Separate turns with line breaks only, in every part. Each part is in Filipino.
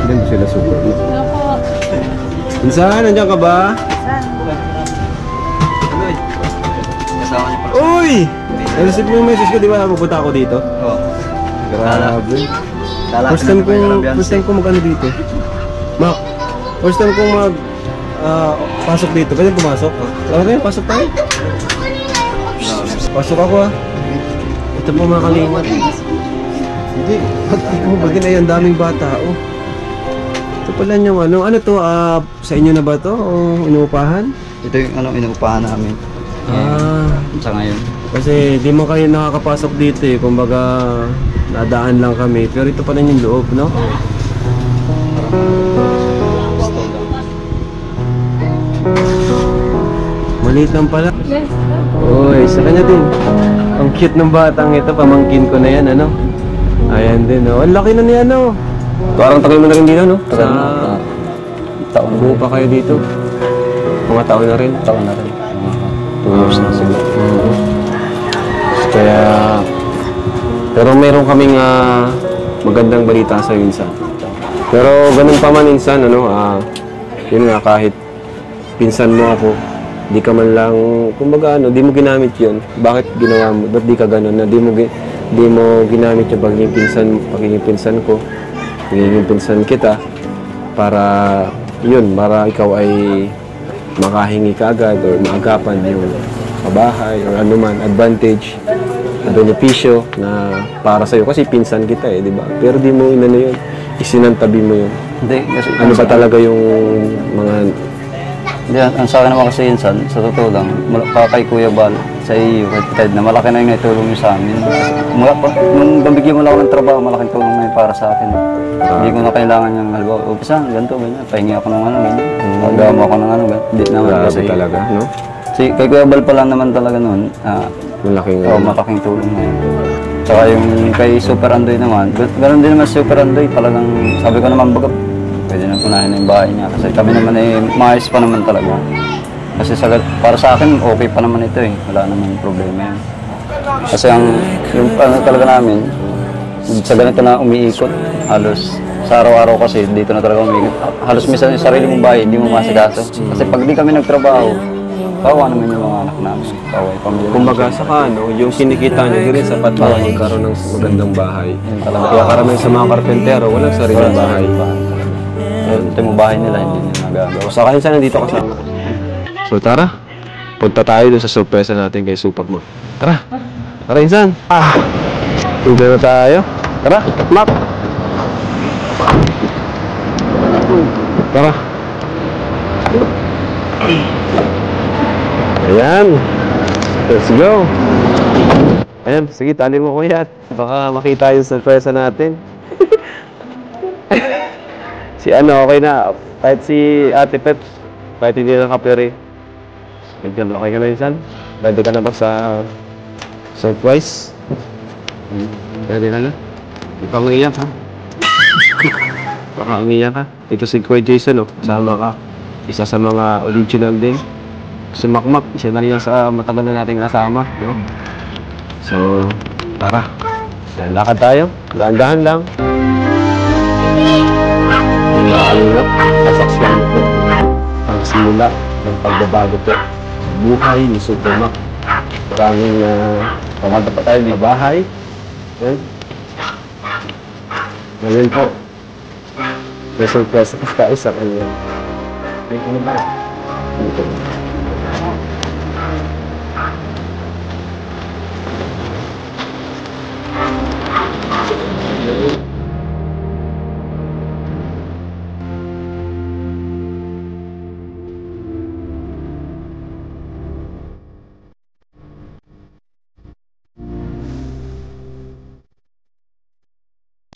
Ganun sila super.
Ano po?
Insan, nandiyan ka ba?
Kasama niyo pa.
Uy! Naisip mo yung message ko, di ba? Pupunta ako dito.
Oo.
Grabe. First time ko mag-ano dito. Mak, first time kong pasok dito. Pwede pumasok? Alam mo pasok tayo? Pasok ako ah. Ito po mga kalingat. Hindi, pati ko bagay na yan, daming bata oh. Ito pala yung ano to, sa inyo na ba to o inuupahan?
Ito yung inuupahan namin. Sa ngayon.
Kasi di mo kayo nakakapasok dito eh, kumbaga nadaan lang kami. Pero ito pala yung loob, no? Maliit lang pala.
Yes.
Uy, sa kanya din. Ang cute ng batang ito, pamangkin ko na yan, ano? Ayan din, no? Ang laki na niya, no? Parang tagal mo na rin dito, no? Sa
Taon
buo pa kayo dito. Mga taon na rin.
Taon na rin. 2 years na siguro.
Kaya, pero meron kaming magandang balita sa insan. Pero ganun pa man insan, ano, yun nga, kahit pinsan mo ako, di ka man lang, kumbaga ano, di mo ginamit yun. Bakit ginawa mo? Ba't di ka ganun? Na di mo ginamit yung pagiging pinsan ko, pagiging pinsan kita, para yun, para ikaw ay makahingi ka agad or maagapan yung kabahay or anuman, advantage, benepisyo na para sa'yo. Kasi pinsan kita eh, di ba? Pero di mo inano yun, isinantabi mo yun.
Hindi, kasi
Ano ba talaga yung mga...
Hindi, ang sa akin naman kasi yun, sa totoo lang, kay Kuya Bal, sa iyo, kay Ted, na malaki na yung naitulong nyo sa amin. Nung bambigyan mo lang ako ng trabaho, malaking tulong na yun para sa akin. Hindi ko na kailangan yung halimbawa, umpisa, ganito, ganyan, pahingi ako ng ano, ganyan. Paggawa mo ako ng ano, ganyan. Hindi naman kasi
talaga, no?
Si kay Kuya Bal pa lang naman talaga noon, malaking tulong na yun. Tsaka yung kay Super Andoy naman, ganoon din naman si Super Andoy, talagang sabi ko naman baga, pwede na punahin na yung bahay niya. Kasi kami naman eh, maayos pa naman talaga. Kasi para sa akin, okay pa naman ito eh. Wala naman problema yan. Kasi yung ano talaga namin, sa ganito na umiikot, halos sa araw-araw kasi dito na talaga umiikot. Halos minsan yung sarili mong bahay, hindi mo masikaso. Kasi pag di kami nagtrabaho, kawawa naman yung mga anak namin. Kawawa yung pamilya.
Kumbaga sa yung kinikita niyo din sapat para magkaroon ng magandang bahay. Kaya karamihan sa mga karpentero, walang sariling bahay.
Ito yung bahay nila, hindi nila nagagawa.
Sa kahinsan nandito kasama. So tara, punta tayo dun sa sorpresa natin kay Supag mo. Tara, tara insan. Punta na tayo. Tara, map. Tara. Ayan. Let's go. Ayan, sige, tali mo ko yan. Baka makita yung sorpresa natin. Si ano, okay na. Kahit si Ate Pep, kahit hindi na kapere. Okay ka na insan? Ready ka na ba sa surprise? Ready na na? Hindi pa umiiyak ha? Baka umiiyak ha? Ito si Kuya Jason oh, kasama ka. Isa sa mga original din. Si Makmak, isa na rin sa matagal na nating nasama. No? So, tara. Lakad tayo. Dahan-dahan lang. Naalala, kasaksiyan ito. Ang simula ng pagbabago ito. Buhay ni Supermac. Maraming pamanta pa tayo ng bahay. Yan. Ngayon po. May surprise tayo sa kanya. May ano ba? Dito.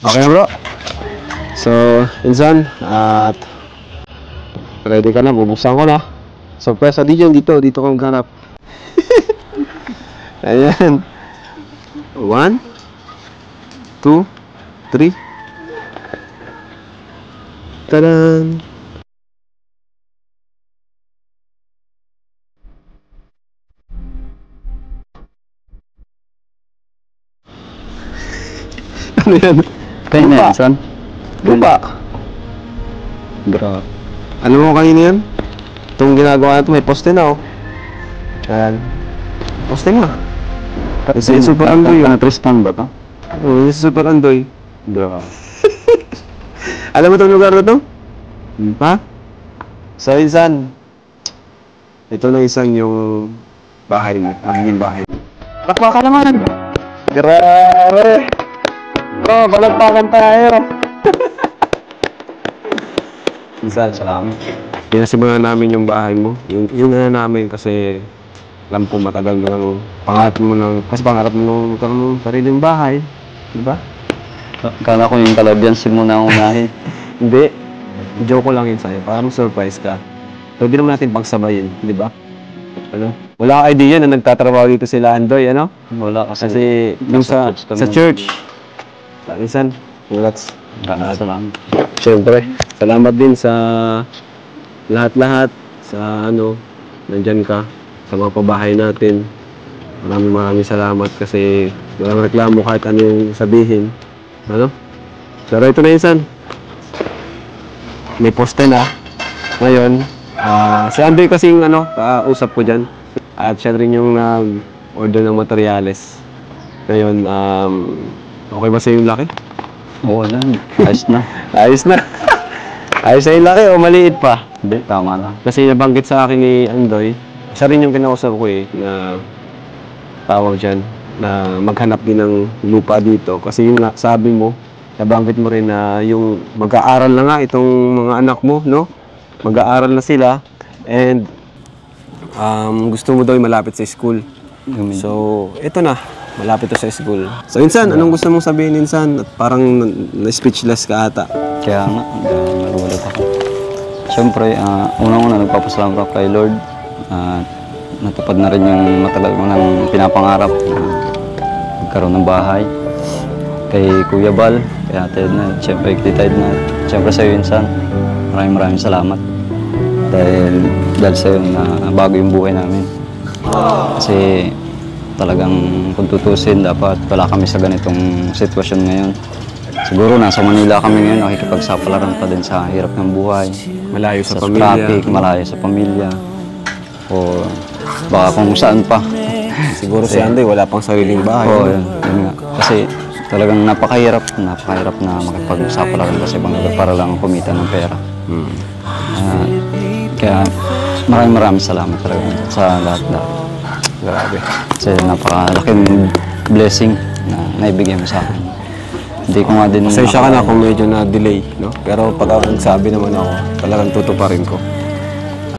Okay na bro. So, insan, at ready ka na, bubuksan ko na. Surprise dito ka maghanap. Ayan. 1, 2, 3. Tadan! Ano yan?
Kaya na yan, son?
Lupa.
Grabe.
Alam mo kanina yan? Itong ginagawa natin, may poste na, oh. Ayan. Poste nga. Kasi Super Andoy yun.
Tristan ba to?
Oo, yung Super Andoy.
Grabe.
Alam mo itong lugar na to? Ha? So, insan, ito na isang yung bahay mo, magiging bahay. Bakbaka naman! Grabe! Bro, balagpakan tayo! Insan,
Salamat.
pinasimulan namin yung bahay mo. Yung namin kasi alam ko matagal na ano, pangarap mo nung magkaroon ng sariling bahay. Diba?
Kala ko yung Kalabiansi muna ang unahin.
Hindi. Joke ko lang yun sa'yo. Parang surprise ka. Pwede naman natin pagsabayin, di ba? Ano? Wala ka idea na nagtatrabaho dito sila Andoy, ano?
Wala
Kasi yung sa church. Minsan, congrats.
Salamat.
Siyempre, salamat din sa lahat-lahat sa ano, nandyan ka sa mga pabahay natin. Maraming salamat kasi walang reklamo kahit ano yung sabihin. Ano? Pero ito na insan. May poste na. Ngayon, si Andoy kasing ano, usap ko dyan. At siya rin yung nag-order ng materyales. Ngayon, okay ba sa'yo yung laki?
Oo lang. Ayos na.
Ayos na. Ayos na yung laki o maliit pa?
Hindi, tama lang.
Kasi nabanggit sa akin ni Andoy, siya rin yung kinausap ko na tawag dyan, na maghanap din ng lupa dito. Kasi yung sabi mo, nabanggit mo rin na yung mag-aaral na nga itong mga anak mo, no? Mag-aaral na sila and gusto mo daw yung malapit sa school. So, ito na. Malapit to sa school. So, Insan, anong gusto mong sabihin, Insan? At parang na-speechless ka ata.
Kaya nga, nagulat ako. Siyempre, unang-una nagpapasalamat ako kay Lord. Natupad na rin yung matagal ko nang pinapangarap na magkaroon ng bahay. Kay Kuya Bal, kay Ate Edna, siyempre kay Tita Edna, siyempre sa'yo, Insan. Maraming salamat. Dahil sa'yo na bago yung buhay namin. Kasi talagang kung tutusin, dapat wala kami sa ganitong sitwasyon ngayon. Siguro nasa Manila kami ngayon, nakikipagsapalaran pa din sa hirap ng buhay.
Malayo sa
Sa
pamilya.
traffic, malayo sa pamilya. O baka kung saan pa.
Siguro si Andoy, wala pang sariling bahay.
Oo,
ano?
yun nga. Kasi talagang napakahirap na makipagsapalaran sa ibang lugar para lang kumita ng pera. Kaya maraming salamat talaga sa lahat-lahat.
Grabe.
Kasi napakalaking blessing na naibigay mo sa akin. Hindi ko nga din...
Pasensya ka na kung medyo na-delay, no? Pero pag nagsabi naman ako, talagang tutuparin ko.